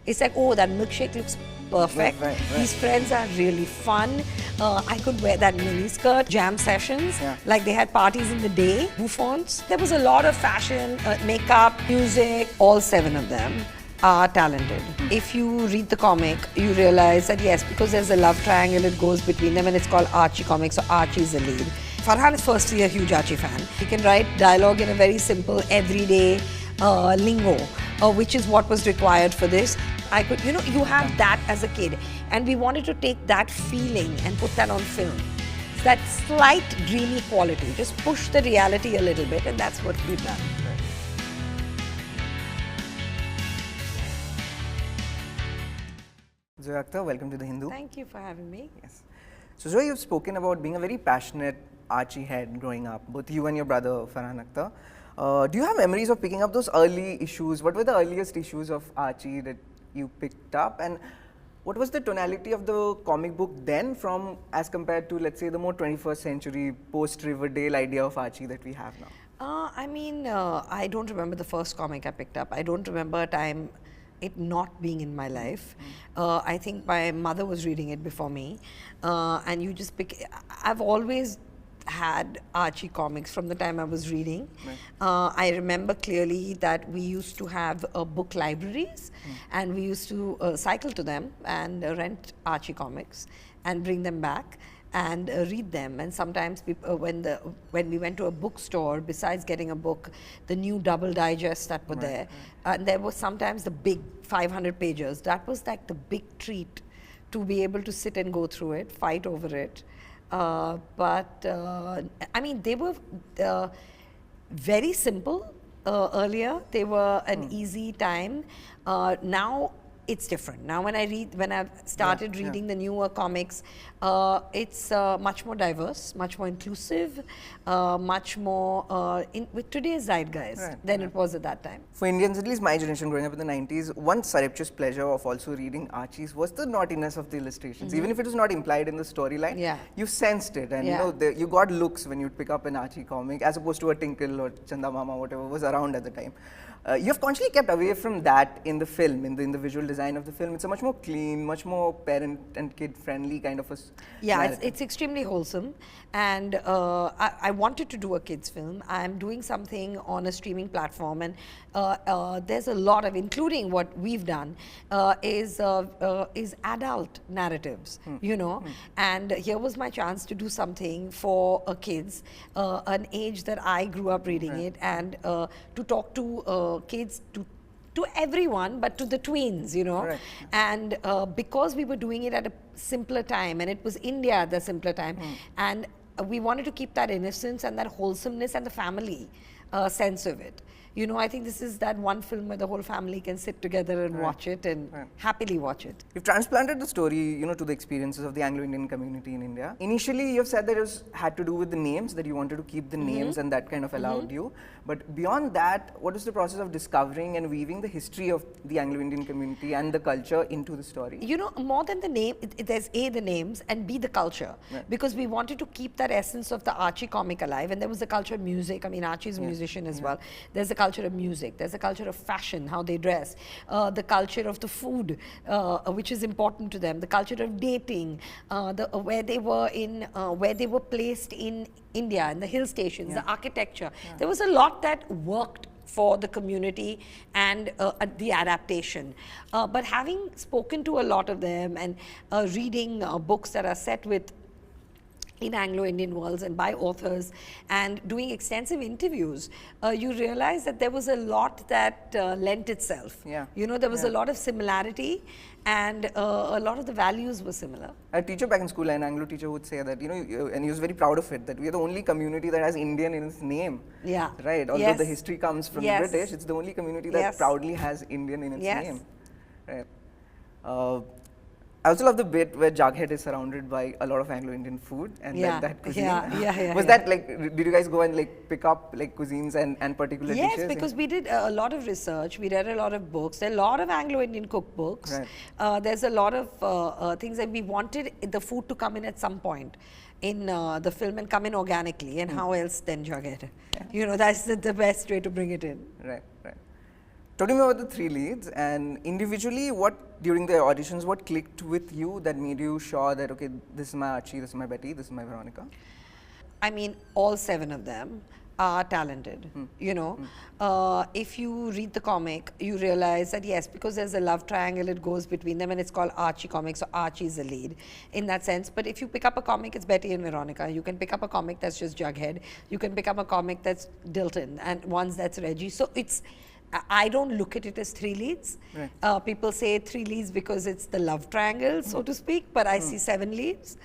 It's like, oh, that milkshake looks perfect. Right. These friends are really fun. I could wear that mini skirt. Jam sessions, like they had parties in the day. Bouffants. There was a lot of fashion, makeup, music. All 7 of them are talented. If you read the comic, you realize that yes, because there's a love triangle, it goes between them, and it's called Archie comics, so Archie is the lead. Farhan is firstly a huge Archie fan. He can write dialogue in a very simple, everyday lingo, which is what was required for this. I could, you have that as a kid, and we wanted to take that feeling and put that on film. That slight dreamy quality, just push the reality a little bit, and that's what we've done. Zoya Akhtar, welcome to The Hindu. Thank you for having me. Yes. So Zoya, you've spoken about being a very passionate Archie head growing up, both you and your brother Farhan Akhtar. Do you have memories of picking up those early issues? What were the earliest issues of Archie that you picked up, and what was the tonality of the comic book then from as compared to, let's say, the more 21st century post-Riverdale idea of Archie that we have now? I don't remember the first comic I picked up. I don't remember a time it not being in my life. I think my mother was reading it before me, and you just pick. I've always had Archie comics from the time I was reading. I remember clearly that we used to have book libraries, and we used to cycle to them and rent Archie comics and bring them back and read them. And sometimes people, when we went to a bookstore, besides getting a book, the new double digests that were there, and there was sometimes the big 500 pages. That was like the big treat, to be able to sit and go through it, fight over it. I mean, they were very simple earlier. They were an easy time. Now it's different. Now when I've started reading the newer comics, it's much more diverse, much more inclusive, much more with today's zeitgeist than it was at that time. For Indians, at least my generation growing up in the 90s, one surreptitious pleasure of also reading Archies was the naughtiness of the illustrations. Even if it was not implied in the storyline, you sensed it, and you got looks when you'd pick up an Archie comic as opposed to a Tinkle or Chanda Mama, whatever was around at the time. You have consciously kept away from that in the film, in the visual design of the film. It's a much more clean, much more parent and kid friendly kind of a it's extremely wholesome, and I wanted to do a kids film. I'm doing something on a streaming platform, and there's a lot of, including what we've done, is adult narratives, and here was my chance to do something for kids, an age that I grew up reading it, and to talk to kids, to everyone, but to the tweens, and because we were doing it at a simpler time, and it was India at the simpler time, and we wanted to keep that innocence and that wholesomeness and the family sense of it. I think this is that one film where the whole family can sit together and watch it and happily watch it. You've transplanted the story, to the experiences of the Anglo-Indian community in India. Initially, you've said that it had to do with the names, that you wanted to keep the names, and that kind of allowed you. But beyond that, what is the process of discovering and weaving the history of the Anglo-Indian community and the culture into the story? More than the name, there's A, the names, and B, the culture. Because we wanted to keep that essence of the Archie comic alive, and there was the culture of music. I mean, Archie's a musician as well. There's the culture of music, there's a culture of fashion, how they dress, the culture of the food, which is important to them, the culture of dating, where they were placed in India, in the hill stations, the architecture. There was a lot that worked for the community and the adaptation. But having spoken to a lot of them and reading books that are set in Anglo-Indian worlds and by authors, and doing extensive interviews, you realize that there was a lot that lent itself. There was a lot of similarity, and a lot of the values were similar. A teacher back in school, an Anglo teacher, would say that, and he was very proud of it, that we are the only community that has Indian in its name. Right? Although the history comes from the British, it's the only community that proudly has Indian in its name. Right. I also love the bit where Jughead is surrounded by a lot of Anglo-Indian food and that cuisine. Was that like, did you guys go and like pick up like cuisines and particular dishes? Yes, because we did a lot of research, we read a lot of books, there are a lot of Anglo-Indian cookbooks. There's a lot of things that we wanted the food to come in at some point in the film and come in organically, and how else than Jughead? That's the best way to bring it in. Right. Talk to me about the three leads, and individually, what during the auditions, what clicked with you that made you sure that, okay, this is my Archie, this is my Betty, this is my Veronica? I mean, all 7 of them are talented, you know. If you read the comic, you realize that yes, because there's a love triangle, it goes between them, and it's called Archie comics, so Archie is the lead in that sense. But if you pick up a comic, it's Betty and Veronica. You can pick up a comic that's just Jughead. You can pick up a comic that's Dilton, and ones that's Reggie. So it's, I don't look at it as 3 leads. Right. People say 3 leads because it's the love triangle, so to speak, but I see 7 leads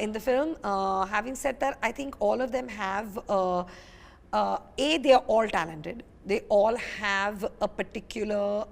in the film. Having said that, I think all of them have, they are all talented. They all have a particular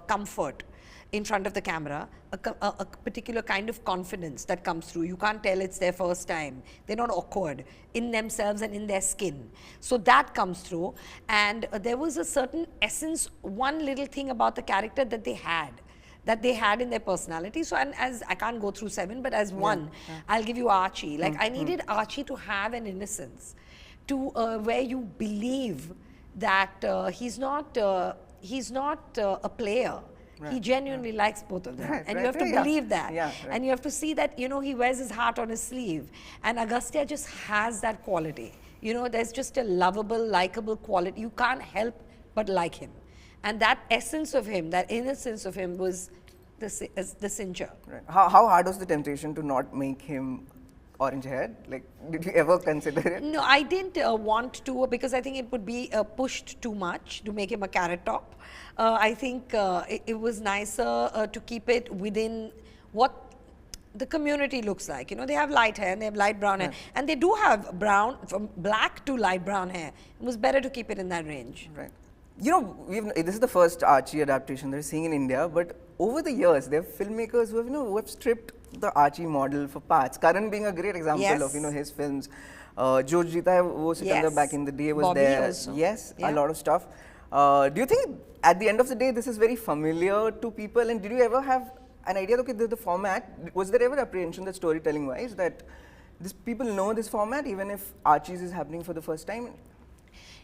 comfort in front of the camera, a particular kind of confidence that comes through. You can't tell it's their first time. They're not awkward in themselves and in their skin. So that comes through. And there was a certain essence, one little thing about the character that they had in their personality. So, and as I can't go through 7, but as one, I'll give you Archie. Like I needed Archie to have an innocence, to where you believe that he's not a player. Right. He genuinely likes both of them. Right, and you have to believe that. Yeah, right. And you have to see that, you know, he wears his heart on his sleeve. And Agastya just has that quality. You know, there's just a lovable, likable quality. You can't help but like him. And that essence of him, that innocence of him was the cincher. Right. How hard was the temptation to not make him orange haired? Like, did you ever consider it? No, I didn't want to, because I think it would be pushed too much to make him a carrot top. I think it was nicer to keep it within what the community looks like. You know, they have light hair and they have light brown hair, and they do have brown, from black to light brown hair. It was better to keep it in that range. Right. You know, this is the first Archie adaptation that we're seeing in India, but over the years, there are filmmakers who have, who have stripped the Archie model for parts. Karan being a great example of, his films. George Jita wo Sikandar back in the day was Bobby there. Also. Yes, a lot of stuff. Do you think at the end of the day, this is very familiar to people? And did you ever have an idea, okay, the format, was there ever apprehension that storytelling-wise, that people know this format even if Archies is happening for the first time?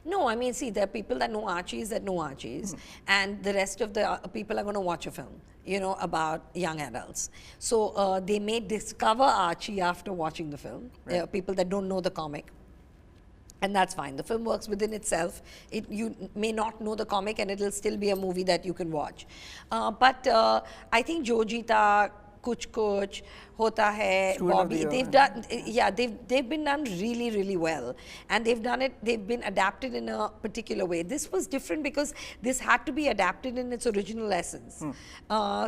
No, I mean, see, there are people that know Archies, and the rest of the people are going to watch a film, you know, about young adults. So they may discover Archie after watching the film. Right. There are people that don't know the comic, and that's fine. The film works within itself. You may not know the comic, and it'll still be a movie that you can watch. But I think Jojita, Kuch Kuch, Hota Hai, Bobby, they've done, they've been done really, really well. And they've been adapted in a particular way. This was different because this had to be adapted in its original essence.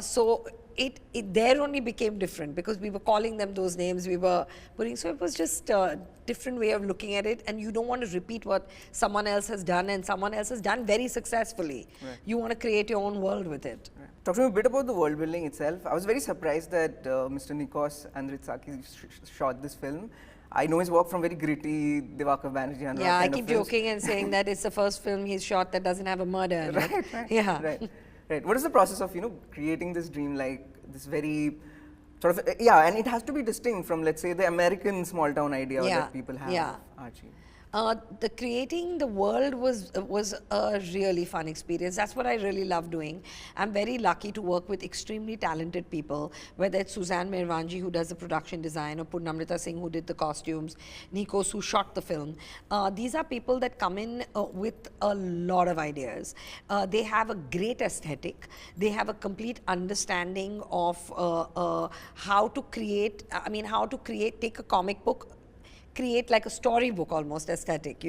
So it there only became different because we were calling them those names, we were putting, so it was just a different way of looking at it, and you don't want to repeat what someone else has done, and someone else has done very successfully. Right. You want to create your own world with it. Right. Talk to me a bit about the world building itself. I was very surprised that Mr. Nikos Andritsaki shot this film. I know his work from very gritty Diwakar Banerjee. Yeah, I keep joking and saying that it's the first film he's shot that doesn't have a murder in it. Right. Yeah. Right. Right. What is the process of, creating this dream, like this very sort of, and it has to be distinct from, let's say, the American small town idea that people have of Archie. Creating the world was a really fun experience. That's what I really love doing. I'm very lucky to work with extremely talented people, whether it's Suzanne Mervanji, who does the production design, or Purnamrita Singh, who did the costumes, Nikos, who shot the film. These are people that come in with a lot of ideas. They have a great aesthetic. They have a complete understanding of how to create, take a comic book, create like a storybook almost aesthetic,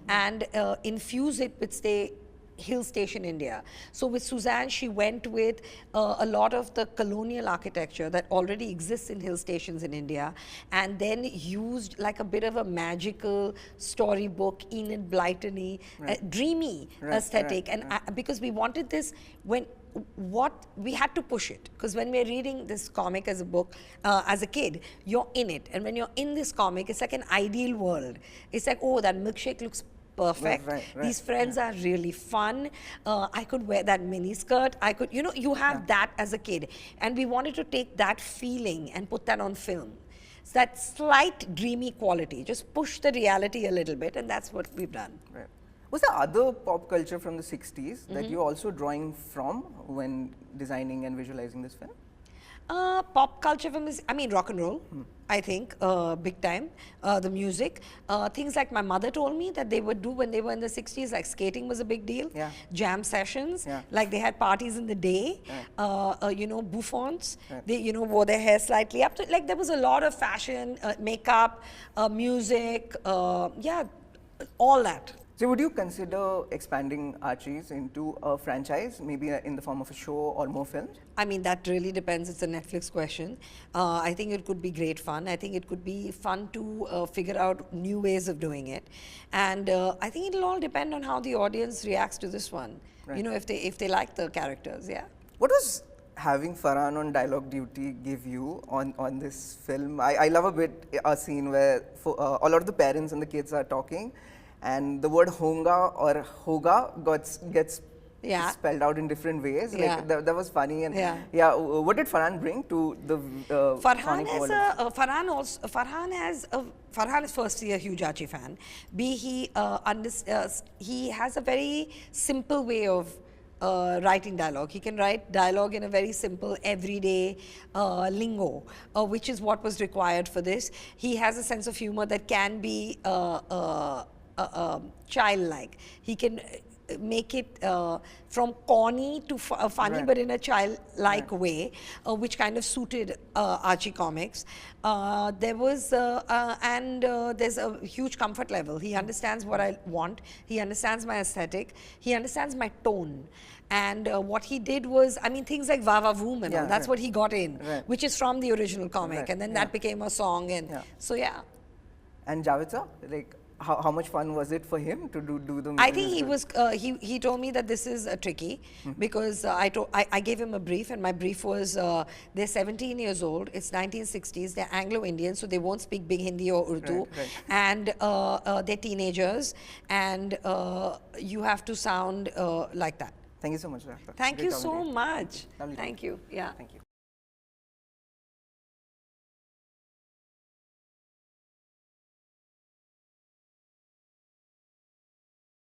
and infuse it with, say, Hill Station, India. So with Suzanne, she went with a lot of the colonial architecture that already exists in hill stations in India, and then used like a bit of a magical storybook, Enid Blyton-y, dreamy aesthetic. And because we wanted this, we had to push it, because when we're reading this comic as a book, as a kid, you're in it, and when you're in this comic, it's like an ideal world. It's like, oh, that milkshake looks perfect. Right. These friends are really fun. I could wear that mini skirt. I could, you have that as a kid, and we wanted to take that feeling and put that on film. It's that slight dreamy quality, just push the reality a little bit, and that's what we've done. Right. Was there other pop culture from the 60s that you're also drawing from when designing and visualizing this film? Pop culture film is, I mean, rock and roll, I think, big time. The music. Things like my mother told me that they would do when they were in the 60s, like skating was a big deal. Yeah. Jam sessions. Yeah. Like they had parties in the day. Right. You know, bouffants. Right. They, you know, wore their hair slightly up. Like there was a lot of fashion, makeup, music, yeah, all that. So would you consider expanding Archies into a franchise, maybe in the form of a show or more films? I mean, that really depends. It's a Netflix question. I think it could be great fun. I think it could be fun to figure out new ways of doing it. And I think it'll all depend on how the audience reacts to this one. Right. You know, if they like the characters, yeah. What was having Farhan on dialogue duty give you on this film? I love a scene where a lot of the parents and the kids are talking, and the word honga or hoga gets spelled out in different ways. Like that was funny. And what did Farhan bring to the Farhan is firstly a huge Archie fan. B, he has a very simple way of writing dialogue. He can write dialogue in a very simple, everyday lingo, which is what was required for this. He has a sense of humor that can be childlike. He can make it from corny to funny, but in a childlike way, which kind of suited Archie comics. There's a huge comfort level. He understands what I want. He understands my aesthetic. He understands my tone. And what he did was, I mean, things like Va Va Voom and all, that's what he got in, which is from the original comic. And then that became a song. And so, yeah. And Javed sir, like, how much fun was it for him to do the music? I think he was, he told me that this is tricky because I gave him a brief, and my brief was, they're 17 years old, it's 1960s, they're Anglo-Indian, so they won't speak big Hindi or Urdu, and they're teenagers, and you have to sound like that. Thank you so much, Dr. Thank you so much. Lovely. Thank you. Yeah. Thank you.